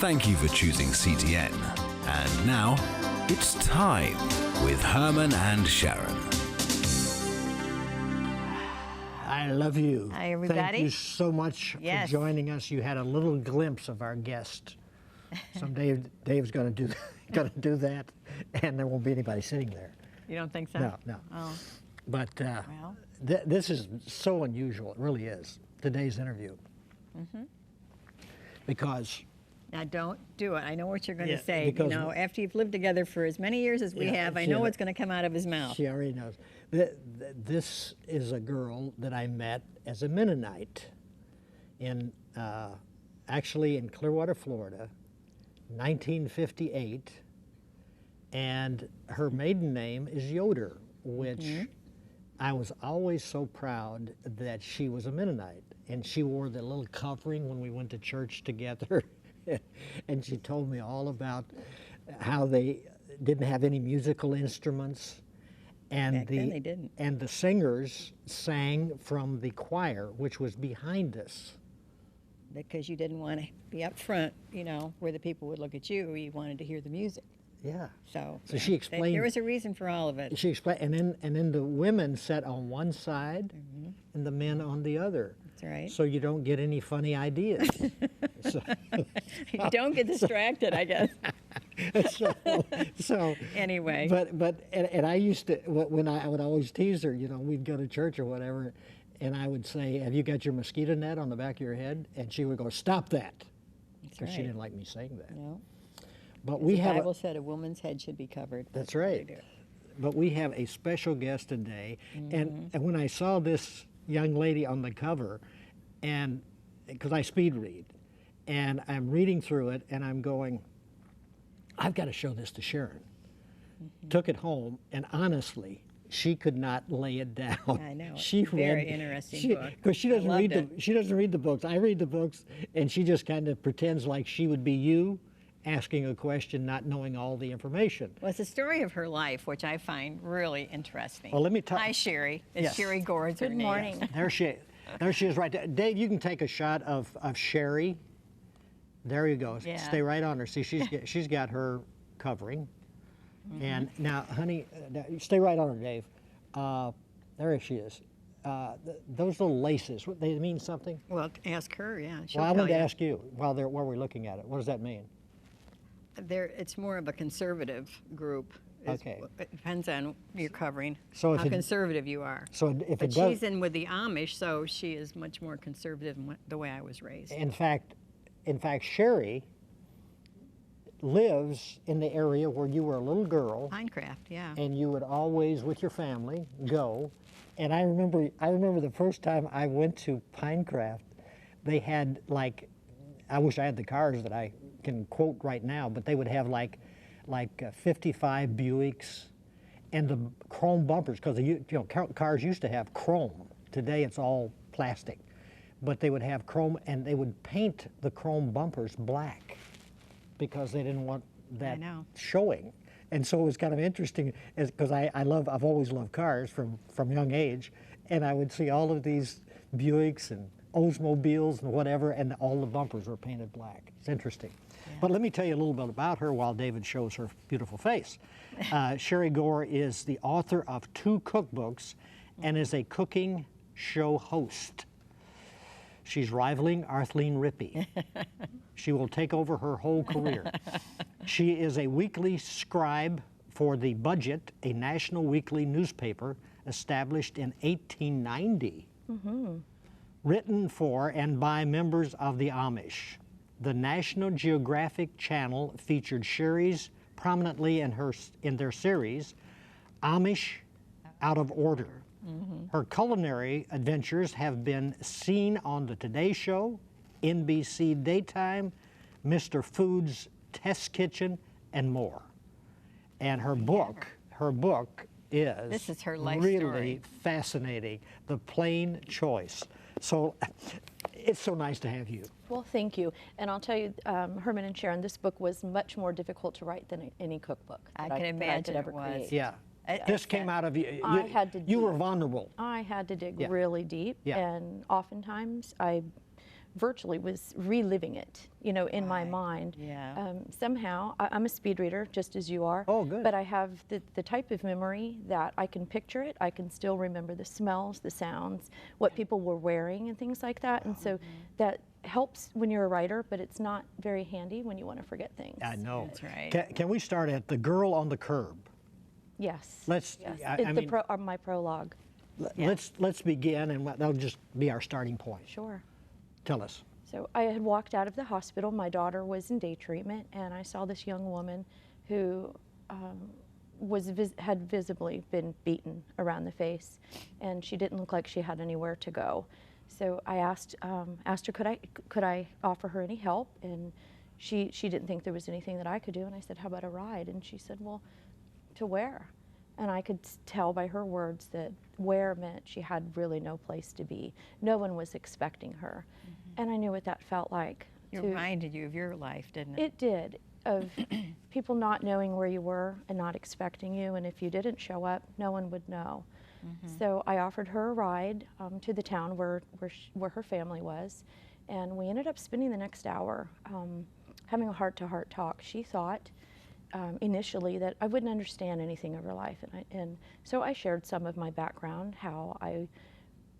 Thank you for choosing CTN. And now, it's time with Herman and Sharron. I love you. Hi, everybody. Thank you so much for joining us. You had a little glimpse of our guest. Someday Dave's going to do that, and there won't be anybody sitting there. You don't think so? No. Oh. But Well. This is so unusual. It really is, today's interview. Mm-hmm. Because... Now, don't do it. I know what you're going to say. You because- know, after you've lived together for as many years as we have, I know what's going to come out of his mouth. She already knows. This is a girl that I met as a Mennonite in, actually in Clearwater, Florida, 1958. And her maiden name is Yoder, which I was always so proud that she was a Mennonite. And she wore the little covering when we went to church together. And she told me all about how they didn't have any musical instruments. And Back then they didn't. And the singers sang from the choir, which was behind us. Because you didn't want to be up front, you know, where the people would look at you. You wanted to hear the music. Yeah. So she explained. There was a reason for all of it. She explained, and then the women sat on one side, and the men on the other. That's right. So you don't get any funny ideas. You don't get distracted, I guess. So anyway. But I used to, when I would always tease her, you know, we'd go to church or whatever, and I would say, "Have you got your mosquito net on the back of your head?" And she would go, "Stop that," because she didn't like me saying that. No. But The Bible said a woman's head should be covered. That's right. But we have a special guest today, and when I saw this young lady on the cover, and because I speed read, and I'm reading through it, and I'm going, I've got to show this to Sharron. Took it home, and honestly, she could not lay it down. I know. She Very interesting book. Because she doesn't I read loved she doesn't read the books. I read the books, and she just kind of pretends like she would be you, asking a question, not knowing all the information. Well, it's a story of her life, which I find really interesting. Well, let me Hi, Sherri. It's Yes. Sherri Gore. It's her Good name. morning. There she is right there. Dave, you can take a shot of Sherri. There you go. Yeah. Stay right on her. See, she's got her covering. And now, honey, stay right on her, Dave. There she is. Those little laces, they mean something? Well, ask her, yeah. She'll Well, I tell wanted to you. ask you while we're looking at it. What does that mean? It's more of a conservative group. Okay. It depends on your covering, So if how it- conservative you are. So if But it does, she's in with the Amish, so she is much more conservative than the way I was raised. in fact, Sherri lives in the area where you were a little girl. Pinecraft, yeah. And you would always, with your family, go. And I remember the first time I went to Pinecraft, they had like, I wish I had the cars that I can quote right now, but they would have like 55 Buicks and the chrome bumpers, because cars used to have chrome. Today it's all plastic. But they would have chrome, and they would paint the chrome bumpers black because they didn't want that showing. And so it was kind of interesting, because I've always loved cars from young age, and I would see all of these Buicks and Oldsmobiles and whatever, and all the bumpers were painted black. It's interesting. Yeah. But let me tell you a little bit about her while David shows her beautiful face. Sherri Gore is the author of 2 cookbooks and is a cooking show host. She's rivaling Arthleen Rippey. She will take over her whole career. She is a weekly scribe for The Budget, a national weekly newspaper established in 1890. Written for and by members of the Amish. The National Geographic Channel featured Sherri's prominently in their series, Amish Out of Order. Her culinary adventures have been seen on The Today Show, NBC Daytime, Mr. Food's Test Kitchen, and more. And her book is This is her life really story. fascinating, The Plain Choice. So it's so nice to have you. Well, thank you. And I'll tell you, Herman and Sharron, this book was much more difficult to write than any cookbook I that can that I imagine could it ever was. create. Yeah. This came out of you. I had to You were dig. vulnerable. I had to dig Yeah. really deep, Yeah. and oftentimes I virtually was reliving it, you know, in my mind. Yeah. Somehow, I'm a speed reader, just as you are. Oh, good. But I have the type of memory that I can picture it. I can still remember the smells, the sounds, what people were wearing, and things like that. And so that helps when you're a writer, but it's not very handy when you want to forget things. I know. That's right. Can we start at the girl on the curb? Yes. Let's. Yes. I mean, My prologue. let's begin, and that'll just be our starting point. Sure. Tell us. So I had walked out of the hospital. My daughter was in day treatment, and I saw this young woman who had visibly been beaten around the face, and she didn't look like she had anywhere to go. So I asked her, could I offer her any help? And she didn't think there was anything that I could do. And I said, how about a ride? And she said, well, to where? And I could tell by her words that where meant she had really no place to be. No one was expecting her. And I knew what that felt like. It reminded you of your life, didn't it? It did, of people not knowing where you were and not expecting you. And if you didn't show up, no one would know. So I offered her a ride to the town where her family was. And we ended up spending the next hour having a heart-to-heart talk. She thought initially that I wouldn't understand anything of her life. And so I shared some of my background, how I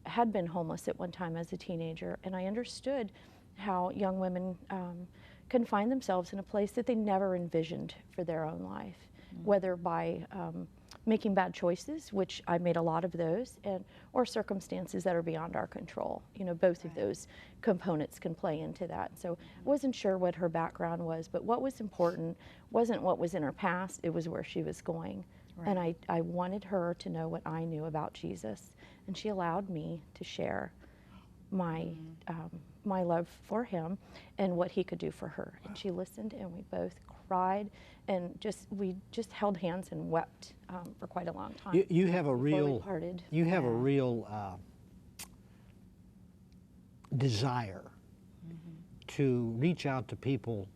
had been homeless at one time as a teenager, and I understood how young women can find themselves in a place that they never envisioned for their own life, whether by making bad choices, which I made a lot of those, or circumstances that are beyond our control. You know, both of those components can play into that. So I wasn't sure what her background was, but what was important wasn't what was in her past, it was where she was going. And I wanted her to know what I knew about Jesus, and she allowed me to share my my love for him and what he could do for her. And she listened, and we both cried, and we just held hands and wept for quite a long time. You have a before we real parted. you have a real desire to reach out to people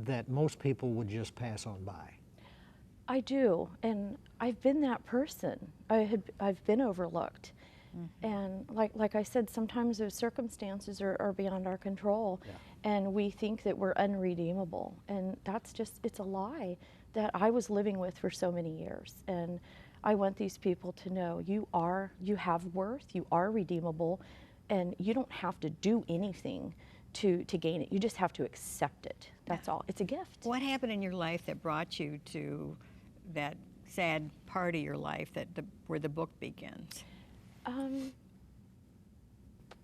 that most people would just pass on by. I do, and I've been that person. I've been overlooked. And like I said, sometimes those circumstances are beyond our control, and we think that we're unredeemable, and it's a lie that I was living with for so many years. And I want these people to know you have worth, you are redeemable, and you don't have to do anything to gain it. You just have to accept it. That's all. It's a gift. What happened in your life that brought you to that sad part of your life where the book begins?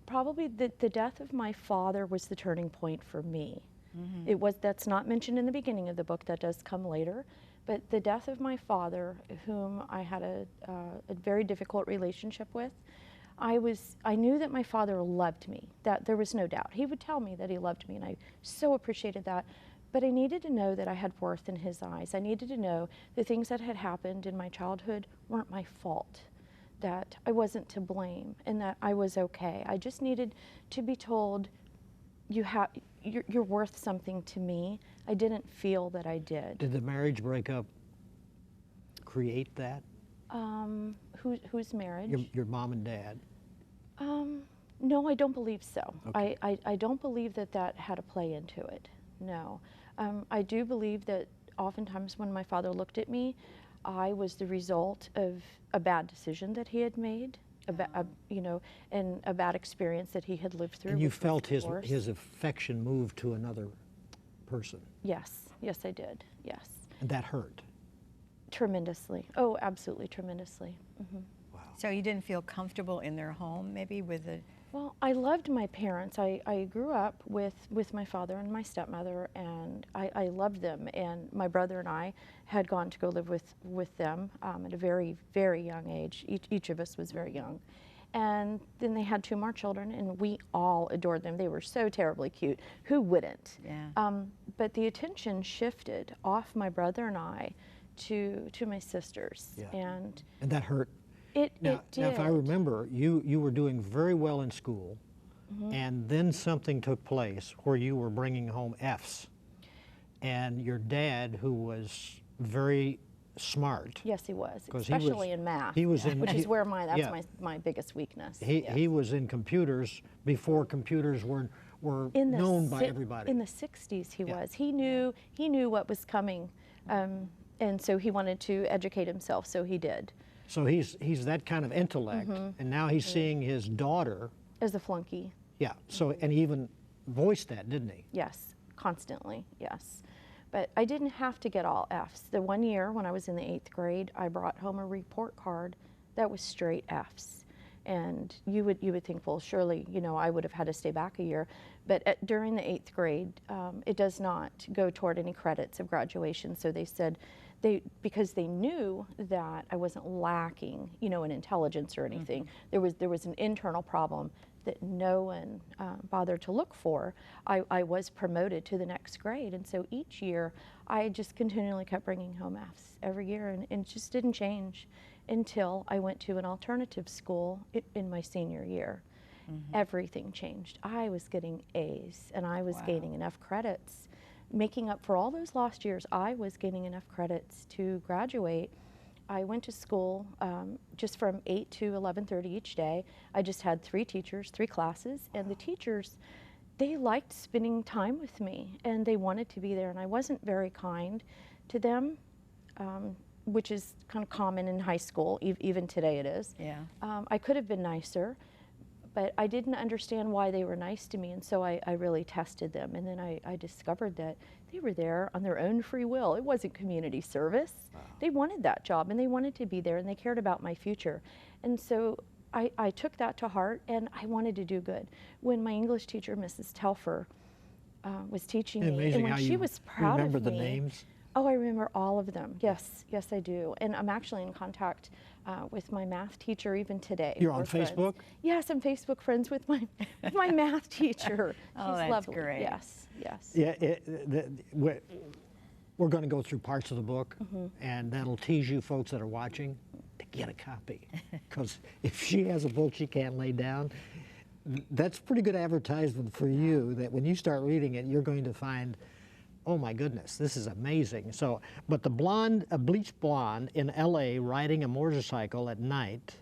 Probably the death of my father was the turning point for me. That's not mentioned in the beginning of the book, that does come later, but the death of my father, whom I had a very difficult relationship with, I knew that my father loved me, that there was no doubt. He would tell me that he loved me, and I so appreciated that. But I needed to know that I had worth in his eyes. I needed to know the things that had happened in my childhood weren't my fault, that I wasn't to blame, and that I was okay. I just needed to be told, you're worth something to me. I didn't feel that I did. Did the marriage breakup create that? Whose marriage? Your mom and dad? No, I don't believe so. Okay. I don't believe that had a play into it, no. I do believe that oftentimes when my father looked at me, I was the result of a bad decision that he had made, and a bad experience that he had lived through. And you which was felt divorce. his affection move to another person? Yes, I did, yes. And that hurt? Tremendously. Oh, absolutely tremendously. Wow. So you didn't feel comfortable in their home, maybe, with the... Well, I loved my parents. I grew up with my father and my stepmother, and I loved them. And my brother and I had gone to go live with them at a very, very young age. Each of us was very young. And then they had 2 more children, and we all adored them. They were so terribly cute. Who wouldn't? Yeah. But the attention shifted off my brother and I to my sisters. Yeah. And that hurt? It Now, did. if I remember, you were doing very well in school, and then something took place where you were bringing home Fs. And your dad, who was very smart. Yes, he was, 'Cause he was- especially in math, he was in- which is where yeah. my biggest weakness. He was in computers before computers were in the known by everybody. In the 60s he Yeah. was. He knew what was coming, and so he wanted to educate himself, so he did. So he's that kind of intellect, and now he's seeing his daughter. As a flunky. Yeah, so, and he even voiced that, didn't he? Yes, constantly, yes. But I didn't have to get all Fs. The one year when I was in the 8th grade, I brought home a report card that was straight Fs. And you would think, well, surely, you know, I would have had to stay back a year. But during the 8th grade, it does not go toward any credits of graduation. So they said, because they knew that I wasn't lacking, you know, in intelligence or anything. There was an internal problem that no one bothered to look for. I was promoted to the next grade, and so each year I just continually kept bringing home Fs every year, and it just didn't change until I went to an alternative school in my senior year. Everything changed. I was getting A's, and I was gaining enough credits, making up for all those lost years. I was gaining enough credits to graduate. I went to school just from 8 to 11:30 each day. I just had 3 teachers, 3 classes, and the teachers, they liked spending time with me, and they wanted to be there, and I wasn't very kind to them, which is kind of common in high school, even today it is. Yeah. I could have been nicer, but I didn't understand why they were nice to me, and so I really tested them, and then I discovered that they were there on their own free will. It wasn't community service. Wow. They wanted that job, and they wanted to be there, and they cared about my future. And so I took that to heart, and I wanted to do good. When my English teacher, Mrs. Telfer, was teaching me, and when she was proud remember of the me, names? Oh, I remember all of them. Yes, yes, I do. And I'm actually in contact with my math teacher even today. You're on We're friends. Facebook? Yes, I'm Facebook friends with my math teacher. Oh, She's that's lovely. great. Yes, yes. Yeah, we're going to go through parts of the book, and that'll tease you folks that are watching to get a copy. Because if she has a book she can't lay down, that's pretty good advertisement for you, that when you start reading it, you're going to find, oh my goodness, this is amazing. So, but the blonde, a bleached blonde in LA riding a motorcycle at night,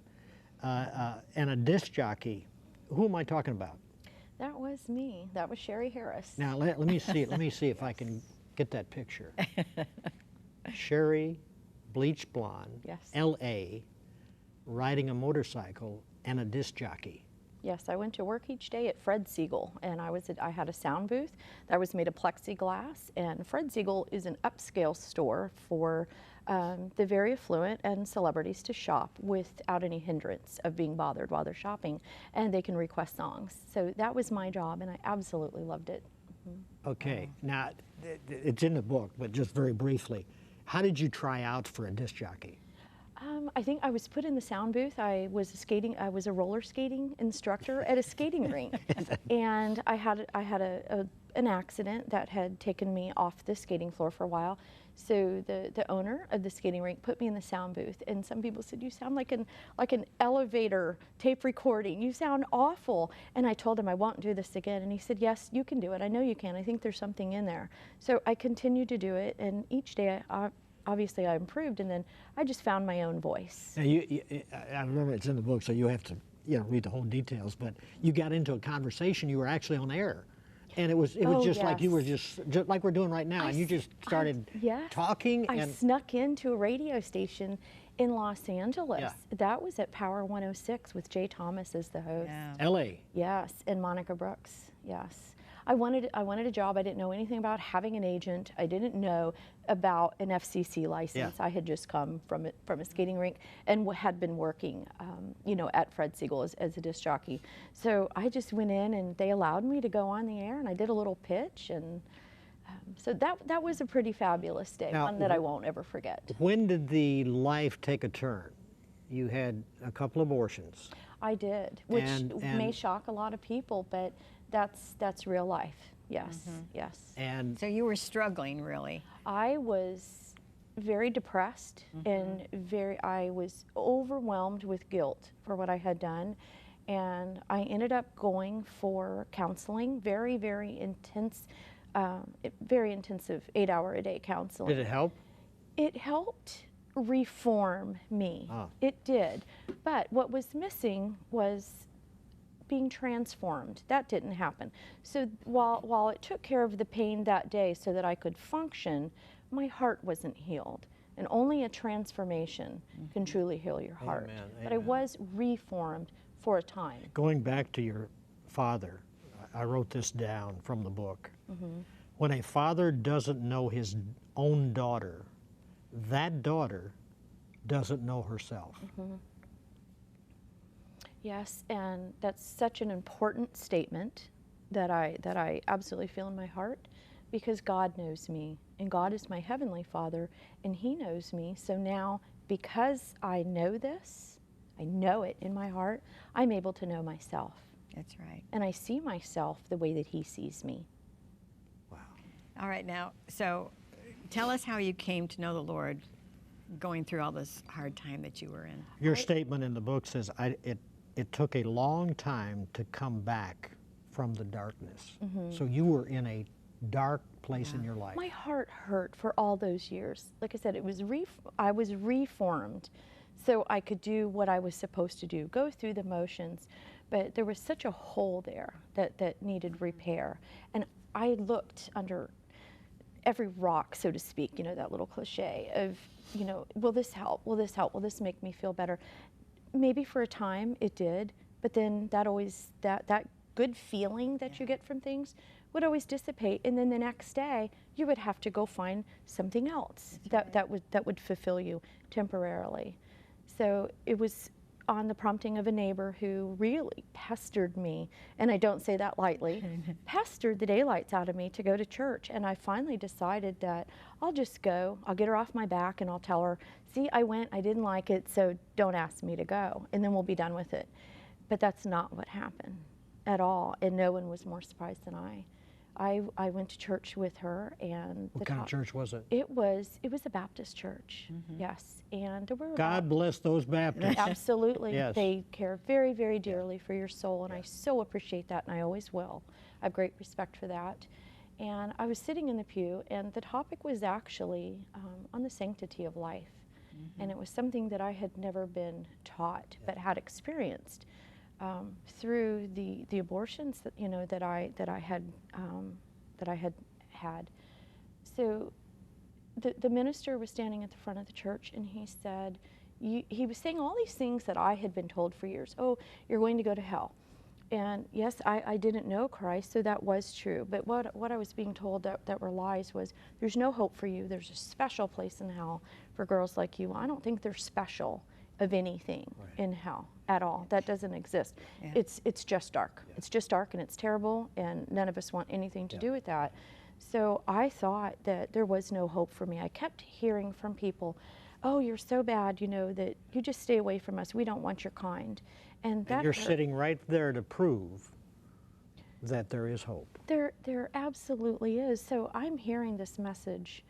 and a disc jockey, who am I talking about? That was me. That was Sherri Harris. Now let me see. Let me see if I can get that picture. Sherri, bleached blonde, Yes. L.A., riding a motorcycle and a disc jockey. Yes, I went to work each day at Fred Siegel, and I had a sound booth that was made of plexiglass, and Fred Siegel is an upscale store for the very affluent and celebrities to shop without any hindrance of being bothered while they're shopping, and they can request songs. So that was my job, and I absolutely loved it. Okay, now it's in the book, but just very briefly, how did you try out for a disc jockey? I think I was put in the sound booth. I was a roller skating instructor at a skating rink, and I had an accident that had taken me off the skating floor for a while. So the owner of the skating rink put me in the sound booth, and some people said, "You sound like an elevator tape recording. You sound awful." And I told him I won't do this again, and he said, "Yes, you can do it. I know you can. I think there's something in there." So I continued to do it, and each day obviously I improved, and then I just found my own voice. Now I remember it's in the book, so you have to read the whole details. But you got into a conversation. You were actually on air, and it was just yes. like you were just like we're doing right now, and you just started talking. I snuck into a radio station in Los Angeles. Yeah. That was at Power 106 with Jay Thomas as the host. Yeah. L.A. Yes, and Monica Brooks. Yes. I wanted a job. I didn't know anything about having an agent. I didn't know about an FCC license. Yeah. I had just come from a skating rink and had been working, at Fred Siegel as a disc jockey. So I just went in, and they allowed me to go on the air, and I did a little pitch, and so that was a pretty fabulous day, Now, one that I won't ever forget. When did the life take a turn? You had a couple abortions. I did, which And- may shock a lot of people, but that's real life. Yes, yes. And So you were struggling, really. I was very depressed, and I was overwhelmed with guilt for what I had done, and I ended up going for counseling, very, very intense, very intensive 8-hour-a-day counseling. did it help? It helped reform me. Ah. It did. But what was missing was being transformed. That didn't happen. So while it took care of the pain that day so that I could function, my heart wasn't healed. And only a transformation can truly heal your heart. Amen, But I amen. was reformed for a time. Going back to your father, I wrote this down from the book. When a father doesn't know his own daughter, that daughter doesn't know herself. Yes, and that's such an important statement that I absolutely feel in my heart, because God knows me, and God is my heavenly Father, and He knows me. So now, because I know this, I know it in my heart, I'm able to know myself. That's right. And I see myself the way that He sees me. Wow. All right, now, so tell us how you came to know the Lord going through all this hard time that you were in. Your statement in the book says, it took a long time to come back from the darkness. So you were in a dark place in your life. My heart hurt for all those years. Like I said, it was I was reformed so I could do what I was supposed to do, go through the motions. But there was such a hole there that needed repair. And I looked under every rock, so to speak, you know, that little cliche of, you know, will this help? Will this help? Will this make me feel better? Maybe for a time it did, but then that good feeling that you get from things would always dissipate, and then the next day you would have to go find something else that would fulfill you temporarily. So it was on the prompting of a neighbor who really pestered me, and I don't say that lightly, pestered the daylights out of me to go to church. And I finally decided that I'll just go, I'll get her off my back, and I'll tell her, see, I went, I didn't like it, so don't ask me to go, and then we'll be done with it. But that's not what happened at all, and no one was more surprised than I. I went to church with her, and What kind of church was it? It was a Baptist church, yes, and there were God bless those Baptists. absolutely. Yes. They care very, very dearly for your soul, and I so appreciate that, and I always will. I have great respect for that. And I was sitting in the pew, and the topic was actually on the sanctity of life, and it was something that I had never been taught, but had experienced. Through the abortions that that I had had. So the minister was standing at the front of the church, and he said, he was saying all these things that I had been told for years. Oh, you're going to go to hell. And yes, I didn't know Christ, so that was true. But what I was being told that were lies was, there's no hope for you. There's a special place in hell for girls like you. I don't think they're special of anything in hell at all. That doesn't exist. Yeah. It's just dark. It's just dark, and it's terrible, and none of us want anything to do with that. So I thought that there was no hope for me. I kept hearing from people, oh, you're so bad, that you just stay away from us. We don't want your kind. And that You're hurt. sitting right there to prove that there is hope. There absolutely is. So I'm hearing this message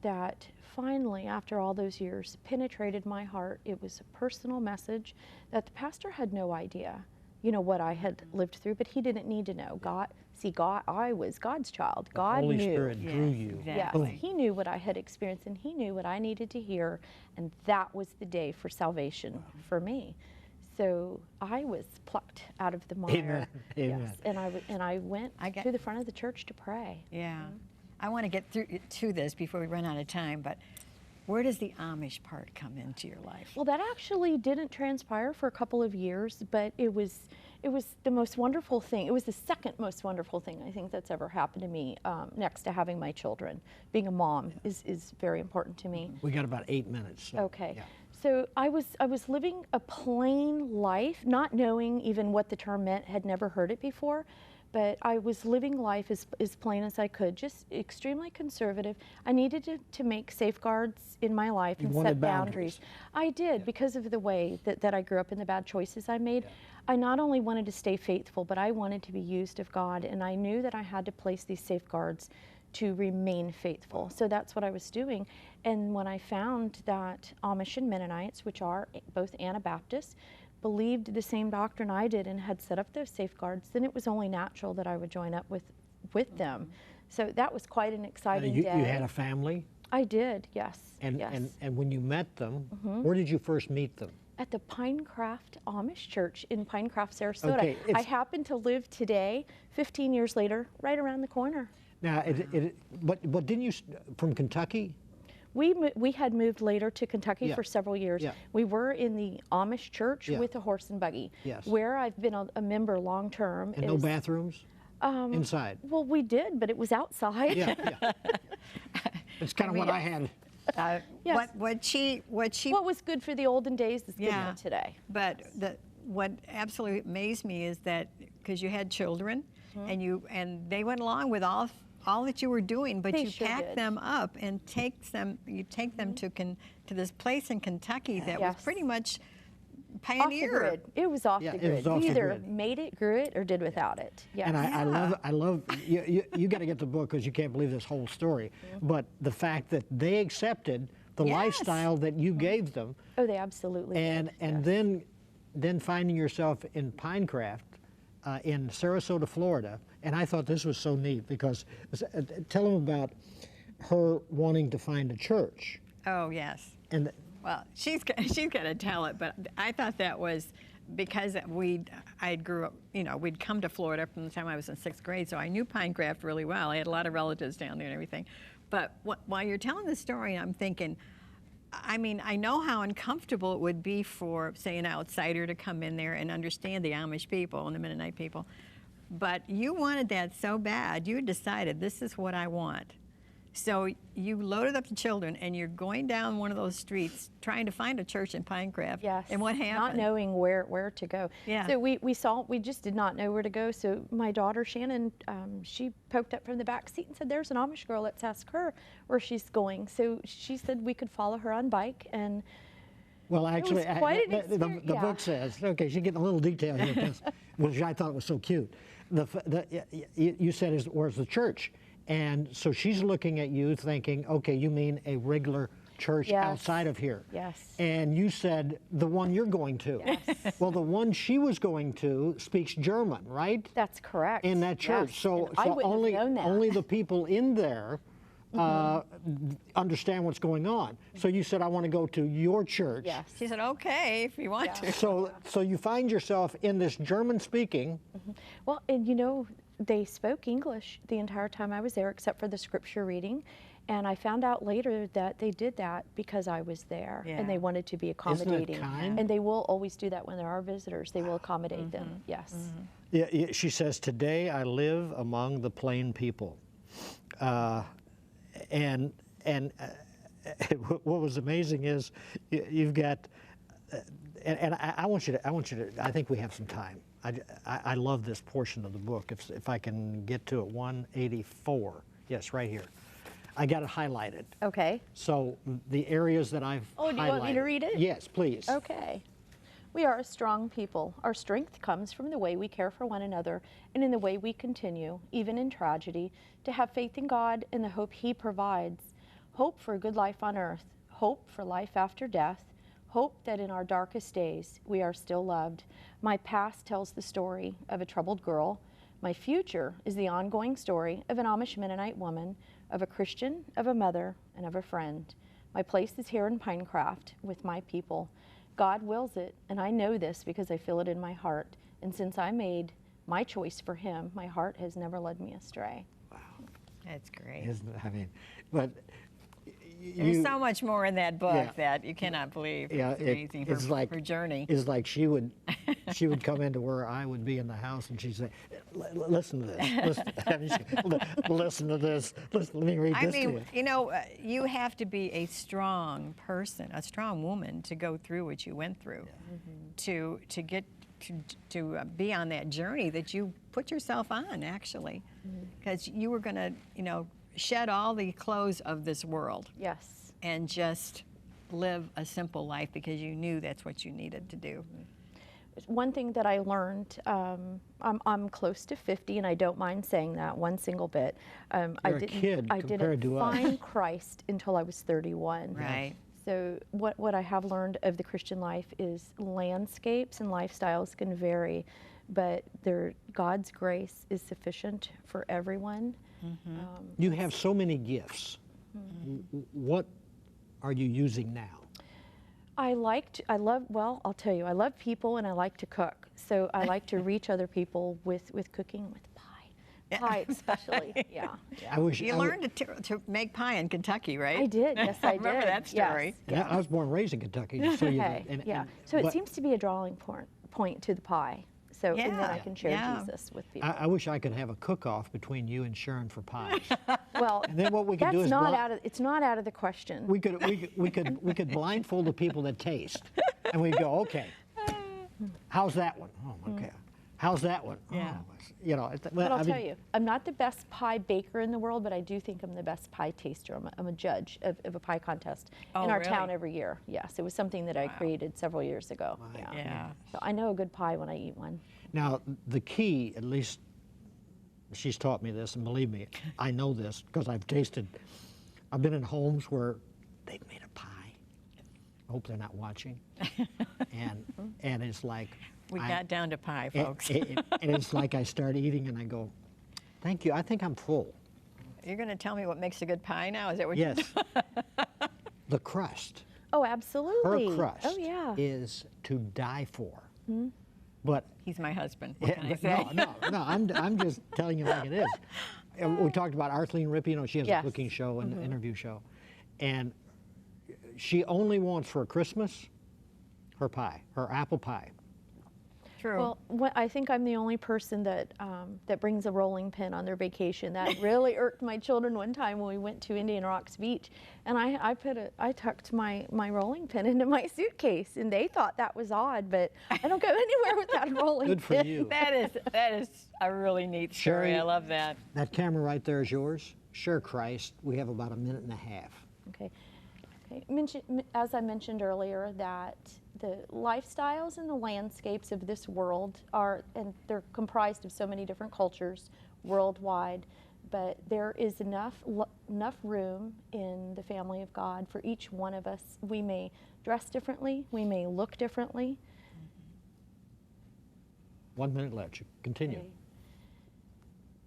that finally, after all those years, penetrated my heart. It was a personal message that the pastor had no idea, what I had lived through, but he didn't need to know. God, I was God's child. God Holy knew. Spirit drew you. Exactly. Yes, he knew what I had experienced, and he knew what I needed to hear, and that was the day for salvation for me. So I was plucked out of the mire. Amen. Amen. Yes, and I went to the front of the church to pray. Yeah. I want to get through to this before we run out of time, but where does the Amish part come into your life? Well, that actually didn't transpire for a couple of years, but it was the most wonderful thing. It was the second most wonderful thing I think that's ever happened to me, next to having my children. Being a mom is very important to me. We got about 8 minutes. So, Okay. yeah. So I was living a plain life, not knowing even what the term meant, had never heard it before, but I was living life as plain as I could, just extremely conservative. I needed to make safeguards in my life and wanted set boundaries. I did, because of the way that I grew up and the bad choices I made. I not only wanted to stay faithful, but I wanted to be used of God, and I knew that I had to place these safeguards to remain faithful. So that's what I was doing. And when I found that Amish and Mennonites, which are both Anabaptists, believed the same doctrine I did and had set up those safeguards, then it was only natural that I would join up with them. So that was quite an exciting day. You had a family? I did, yes. And, yes. and when you met them, where did you first meet them? At the Pinecraft Amish Church in Pinecraft, Sarasota. Okay, I happen to live today, 15 years later, right around the corner. Now, but didn't you, from Kentucky? We had moved later to Kentucky Yeah. for several years. Yeah. We were in the Amish church Yeah. with a horse and buggy. Yes. Where I've been a member long term. And no bathrooms? Inside? Well, we did, but it was outside. Yeah, yeah. It's kind of what I had. Yes. What she What was good for the olden days is good Yeah. for today. But what absolutely amazed me is that because you had children, and they went along with all that you were doing, but They you sure packed did. them up and take them to this place in Kentucky that was Yes. pretty much Off the pioneer. grid. It was off Yeah, the it grid. was off We the either grid. made it, grew it, or did without it. Yes. And I love you got to get the book because you can't believe this whole story. But the fact that they accepted the Yes. lifestyle that you gave them, Oh, they absolutely did. and then finding yourself in Pinecraft in Sarasota, Florida. And I thought this was so neat because tell them about her wanting to find a church. Oh yes. And Well, she's got to tell it, but I thought that was because I grew up, we'd come to Florida from the time I was in 6th grade, so I knew Pinecraft really well. I had a lot of relatives down there and everything. But while you're telling the story, I'm thinking, I mean, I know how uncomfortable it would be for, say, an outsider to come in there and understand the Amish people and the Mennonite people. But you wanted that so bad, you decided, this is what I want. So you loaded up the children, and you're going down one of those streets trying to find a church in Pinecraft. Yes. And what Not happened? knowing where to go. Yeah. So we just did not know where to go. So my daughter Shannon, she poked up from the back seat and said, "There's an Amish girl. Let's ask her where she's going." So she said we could follow her on bike, and well, actually, quite an the experience, yeah. book says, okay, she's getting a little detail here, which I thought was so cute. You said, where's the church? And so she's looking at you thinking, okay, you mean a regular church Yes. outside of here. Yes. And you said, the one you're going to. Yes. Well, the one she was going to speaks German, right? that's correct. In that church. Yes. So, And I wouldn't have only, known that. only the people in there understand what's going on. So you said, I want to go to your church. Yes. She said, okay, if you want to. So you find yourself in this German-speaking. Well, and they spoke English the entire time I was there, except for the scripture reading. And I found out later that they did that because I was there, Yeah. and they wanted to be accommodating. kind? And they will always do that when there are visitors. They will accommodate them. Yes. Yeah, she says, today I live among the plain people. And what was amazing is you've got, and I want you to, I think we have some time. I love this portion of the book. If I can get to it, 184. Yes, right here. I got it highlighted. Okay. So the areas that I've Oh, do you want me to highlighted- read it? Yes, please. Okay. We are a strong people. Our strength comes from the way we care for one another and in the way we continue, even in tragedy, to have faith in God and the hope He provides. Hope for a good life on earth, hope for life after death, hope that in our darkest days we are still loved. My past tells the story of a troubled girl. My future is the ongoing story of an Amish Mennonite woman, of a Christian, of a mother, and of a friend. My place is here in Pinecraft with my people. God wills it, and I know this because I feel it in my heart. And since I made my choice for Him, my heart has never led me astray. That's great. Isn't it? I mean, but There's so much more in that book Yeah. that you cannot believe. yeah, It's amazing, it's like her journey. It's like she would come into where I would be in the house, and she'd say, "Listen to this. Listen to this. Let me read I this to mean, you." you have to be a strong person, a strong woman to go through what you went through, to get to be on that journey that you put yourself on, actually, because you were going to, shed all the clothes of this world Yes. and just live a simple life because you knew that's what you needed to do. One thing that I learned, I'm close to 50, and I don't mind saying that one single bit. You're a kid I compared didn't to us. find Christ until I was 31. Right. So what I have learned of the Christian life is landscapes and lifestyles can vary, but God's grace is sufficient for everyone. You have so many gifts. What are you using now? I I'll tell you, I love people and I like to cook. So I like to reach other people with cooking, with pie. Pie especially, yeah. I wish You learned to make pie in Kentucky, right? I did, yes I did. Remember that story? And I was born and raised in Kentucky. Just so you Okay, and- yeah. and- So it but seems to be a drawing point to the pie. So, and then I Yeah, can share yeah. Jesus with people. I wish I could have a cook-off between you and Sharon for pies. Well, And then what we could that's do is it's not out of the question. we could blindfold the people that taste, and we go, okay, how's that one? Oh, okay. How's that one? Yeah. Oh, you know. But I'll tell you, I'm not the best pie baker in the world, but I do think I'm the best pie taster. I'm a judge of a pie contest Oh, in our really? town every year. Yes, it was something that I created several years ago. Yeah. Yeah. So I know a good pie when I eat one. Now, the key, at least she's taught me this, and believe me, I know this because I've been in homes where they've made a pie. I hope they're not watching. and it's like, We got down to pie, and, folks. and it's like I start eating and I go, thank you, I think I'm full. You're going to tell me what makes a good pie now? Is that what Yes. The crust, Oh, absolutely. her crust Oh, yeah. is to die for. But He's my husband. What can I but say? no, I'm just telling you like it is. We talked about Arthleen Rippey, you know, she has Yes. a cooking show and interview show. And she only wants for Christmas her pie, her apple pie. True. Well, I think I'm the only person that that brings a rolling pin on their vacation. That really irked my children one time when we went to Indian Rocks Beach, and I tucked my rolling pin into my suitcase, and they thought that was odd, but I don't go anywhere without a rolling Good for pin. you. that is a really neat story. Sherri, I love that. That camera right there is yours. Sure, Christ, we have about a minute and a half. Okay. As I mentioned earlier, that the lifestyles and the landscapes of this world and they're comprised of so many different cultures worldwide, but there is enough room in the family of God for each one of us. We may dress differently, we may look differently. 1 minute left. You continue. Okay.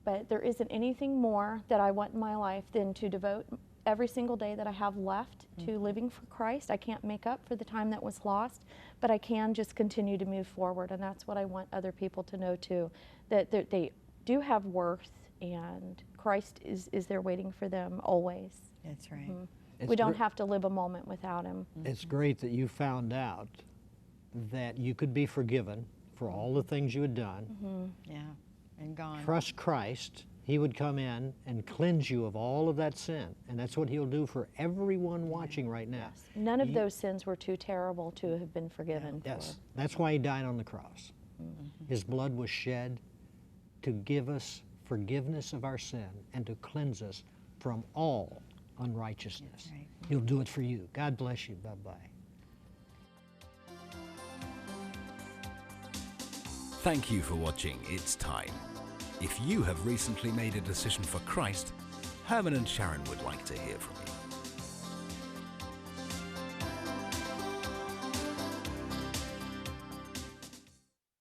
But there isn't anything more that I want in my life than to devote every single day that I have left to living for Christ. I can't make up for the time that was lost, but I can just continue to move forward, and that's what I want other people to know too, that they do have worth, and Christ is there waiting for them always. That's right. We don't have to live a moment without Him. It's great that you found out that you could be forgiven for all the things you had done. Yeah. And gone. Trust Christ. He would come in and cleanse you of all of that sin. And that's what He'll do for everyone watching right now. None of those sins were too terrible to have been forgiven Yes. That's why He died on the cross. His blood was shed to give us forgiveness of our sin and to cleanse us from all unrighteousness. That's right. He'll do it for you. God bless you. Bye-bye. Thank you for watching It's Time. If you have recently made a decision for Christ, Herman and Sharron would like to hear from you.